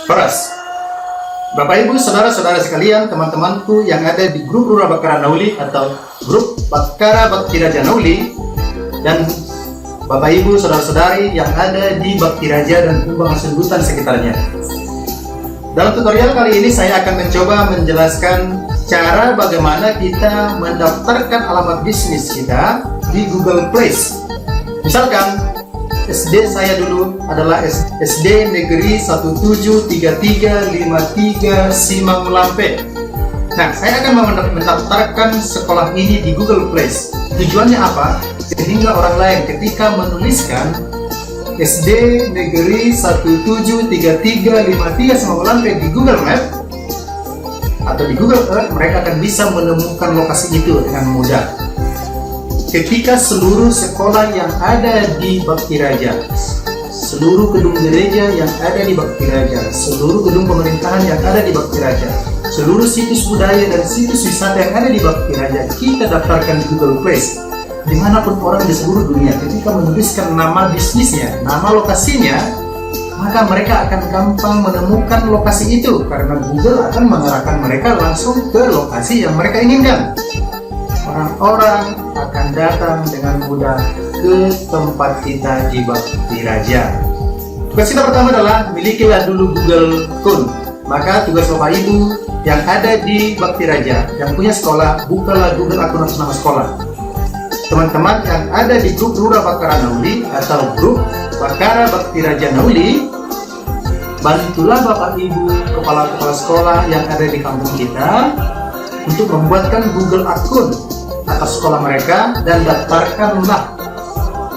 Peras. Bapak Ibu, saudara-saudara sekalian, teman-temanku yang ada di grup Rura Bakara Nauli atau grup Bakara Bakti Raja Nauli, dan Bapak Ibu, saudara-saudari yang ada di Bakti Raja dan Kumbang Hasundutan sekitarnya. Dalam tutorial kali ini saya akan mencoba menjelaskan cara bagaimana kita mendaftarkan alamat bisnis kita di Google Place. Misalkan SD saya dulu adalah SD Negeri 173353 Simangulampe. Nah, saya akan mendaftarkan sekolah ini di Google Place. Tujuannya apa? Sehingga orang lain ketika menuliskan SD Negeri 173353 Simangulampe di Google Map atau di Google Earth, mereka akan bisa menemukan lokasi itu dengan mudah. Ketika seluruh sekolah yang ada di Bakti Raja, seluruh gedung gereja yang ada di Bakti Raja, seluruh gedung pemerintahan yang ada di Bakti Raja, seluruh situs budaya dan situs wisata yang ada di Bakti Raja, kita daftarkan di Google Place. Dimanapun orang di seluruh dunia ketika menuliskan nama bisnisnya, nama lokasinya, maka mereka akan gampang menemukan lokasi itu karena Google akan mengarahkan mereka langsung ke lokasi yang mereka inginkan. Orang-orang akan datang dengan mudah ke tempat kita di Bakti Raja. Tugas kita pertama adalah milikilah dulu Google Account. Maka tugas Bapak Ibu yang ada di Bakti Raja, yang punya sekolah, bukalah Google Account atas nama sekolah. Teman-teman yang ada di grup Rura Bakara Nauli atau grup Bakara Bakti Raja Nauli, bantulah Bapak Ibu kepala-kepala sekolah yang ada di kampung kita untuk membuatkan Google Account atas sekolah mereka dan daftarkanlah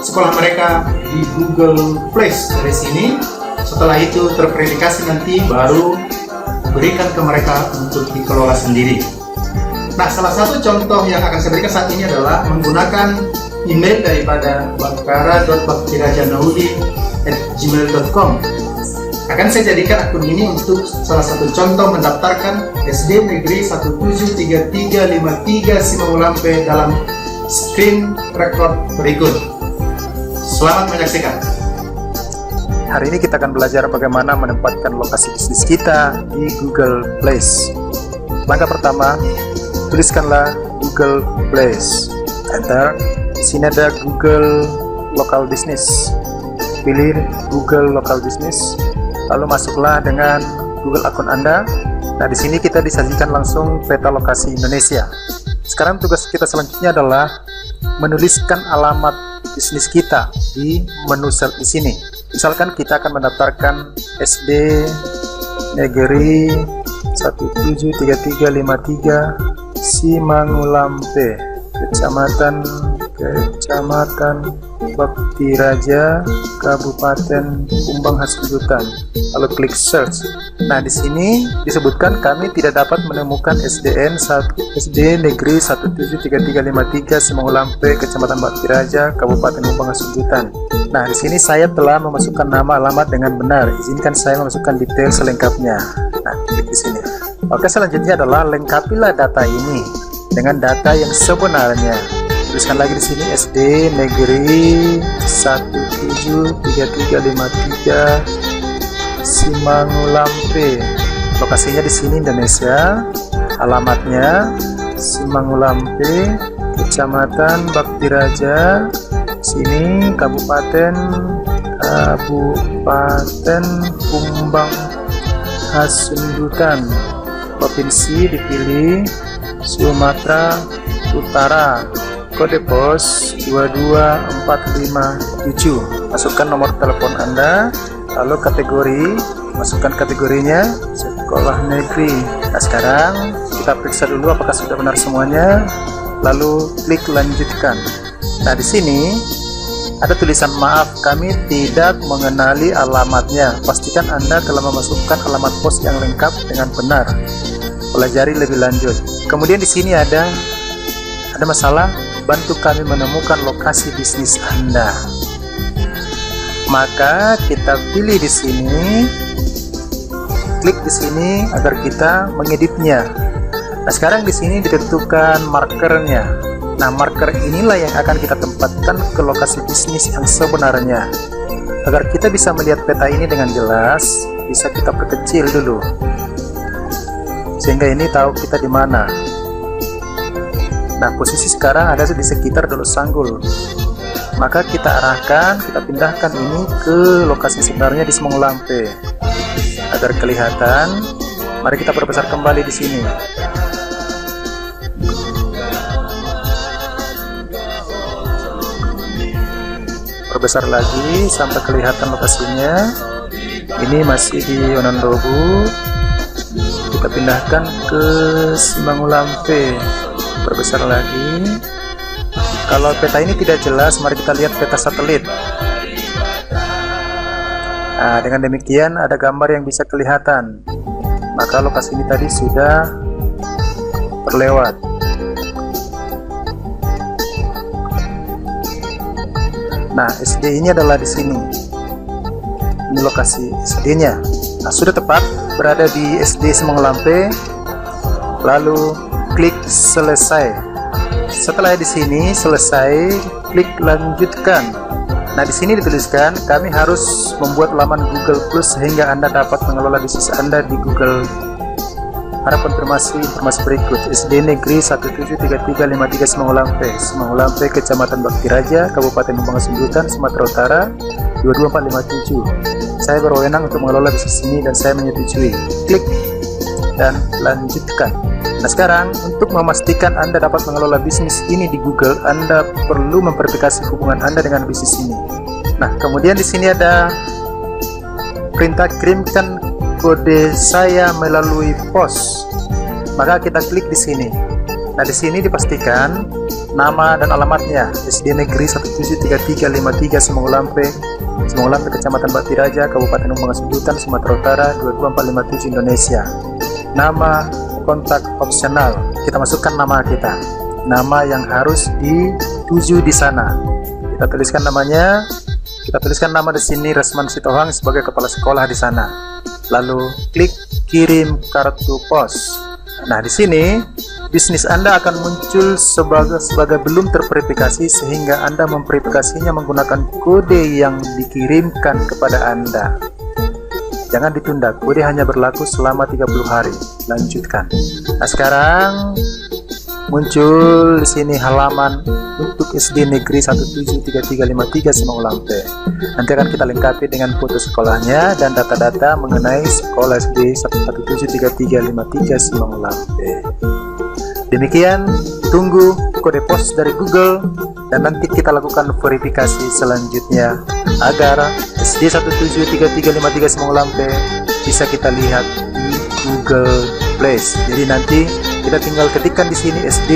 sekolah mereka di Google Place. Dari sini, setelah itu terverifikasi nanti baru berikan ke mereka untuk dikelola sendiri. Nah, salah satu contoh yang akan saya berikan saat ini adalah menggunakan email daripada bakara.baktirajanauli@gmail.com. Akan saya jadikan akun ini untuk salah satu contoh mendaftarkan SD Negeri 173353 Simangulampe dalam screen record berikut. Selamat menyaksikan. Hari ini kita akan belajar bagaimana menempatkan lokasi bisnis kita di Google Place. Langkah pertama, tuliskanlah Google Place. Enter. Di sini ada Google Local Business. Pilih Google Local Business. Lalu masuklah dengan Google akun Anda. Nah, di sini kita disajikan langsung peta lokasi Indonesia. Sekarang tugas kita selanjutnya adalah menuliskan alamat bisnis kita di menu search di sini. Misalkan kita akan mendaftarkan SD Negeri 173353 Simangulampe, Kecamatan Bakti Raja, Kabupaten Kumbang Hasundutan. Lalu klik search. Nah, di sini disebutkan kami tidak dapat menemukan SD Negeri 173353 Simangulampe, Kecamatan Bakti Raja, Kabupaten Kumbang Hasundutan. Nah, di sini saya telah memasukkan nama alamat dengan benar. Izinkan saya memasukkan detail selengkapnya. Nah, klik di sini. Oke, selanjutnya adalah lengkapilah data ini dengan data yang sebenarnya. Tuliskan lagi di sini SD Negeri 173353 Simangulampe. Lokasinya di sini Indonesia. Alamatnya Simangulampe, Kecamatan Bakti Raja. Sini Kabupaten Kumbang Hasundutan. Provinsi dipilih Sumatera Utara. Kode pos 22457. Masukkan nomor telepon Anda, lalu kategori, masukkan kategorinya sekolah negeri. Nah, sekarang kita periksa dulu apakah sudah benar semuanya, lalu klik lanjutkan. Nah, di sini ada tulisan maaf, kami tidak mengenali alamatnya. Pastikan Anda telah memasukkan alamat pos yang lengkap dengan benar. Pelajari lebih lanjut. Kemudian di sini ada masalah, bantu kami menemukan lokasi bisnis Anda. Maka kita pilih di sini, klik di sini agar kita mengeditnya. Nah, sekarang di sini ditentukan markernya. Nah, marker inilah yang akan kita tempatkan ke lokasi bisnis yang sebenarnya. Agar kita bisa melihat peta ini dengan jelas, bisa kita perkecil dulu, sehingga ini tahu kita di mana. Nah, posisi sekarang ada di sekitar Dolok Sanggul. Maka kita arahkan, kita pindahkan ini ke lokasi sebenarnya di Semangulampe. Agar kelihatan, mari kita perbesar kembali di sini. Perbesar lagi sampai kelihatan lokasinya. Ini masih di Onondobu. Kita pindahkan ke Semangulampe. Perbesar lagi. Kalau peta ini tidak jelas, mari kita lihat peta satelit. Nah, dengan demikian ada gambar yang bisa kelihatan. Maka lokasi ini tadi sudah terlewat. Nah, SD ini adalah di sini. Ini lokasi SD-nya. Nah, sudah tepat berada di SD Semangulampe. Lalu klik selesai. Setelah di sini selesai, klik lanjutkan. Nah, di sini dituliskan kami harus membuat laman Google Plus sehingga Anda dapat mengelola bisnis Anda di Google. Harap informasi berikut. SD Negeri 173353 Semangulampe, Semangulampe, Kecamatan Bakti Raja, Kabupaten Bangka-Belitung, Sumatera Utara 22457. Saya berwenang untuk mengelola bisnis ini dan saya menyetujui. Klik dan lanjutkan. Nah, sekarang untuk memastikan Anda dapat mengelola bisnis ini di Google, Anda perlu memverifikasi hubungan Anda dengan bisnis ini. Nah, kemudian di sini ada perintah kirimkan kode saya melalui pos. Maka kita klik di sini. Nah, di sini dipastikan nama dan alamatnya SD Negeri 173353 Semangulampe, Semangulampe, Kecamatan Bakti Raja, Kabupaten Bangka-Belitung, Sumatera Utara 22457 Indonesia. Nama kontak opsional. Kita masukkan nama kita. Nama yang harus dituju di sana. Kita tuliskan namanya. Kita tuliskan nama di sini Resman Sitohang sebagai kepala sekolah di sana. Lalu klik kirim kartu pos. Nah, di sini bisnis Anda akan muncul sebagai belum terverifikasi sehingga Anda memverifikasinya menggunakan kode yang dikirimkan kepada Anda. Jangan ditunda, kode hanya berlaku selama 30 hari. Lanjutkan. Nah, sekarang muncul di sini halaman untuk SD Negeri 173353 Semangulampe. Nanti akan kita lengkapi dengan foto sekolahnya dan data-data mengenai sekolah SD 173353 Semangulampe. Demikian, tunggu kode pos dari Google dan nanti kita lakukan verifikasi selanjutnya agar SD 173353 Semangulampe bisa kita lihat di Google Place. Jadi nanti kita tinggal ketikkan di sini SD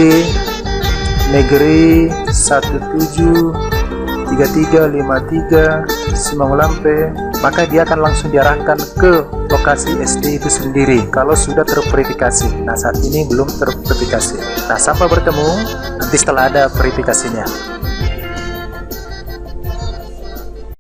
Negeri 173353 Semangulampe, maka dia akan langsung diarahkan ke lokasi SD itu sendiri kalau sudah terverifikasi. Nah, saat ini belum terverifikasi. Nah, sampai bertemu nanti setelah ada verifikasinya.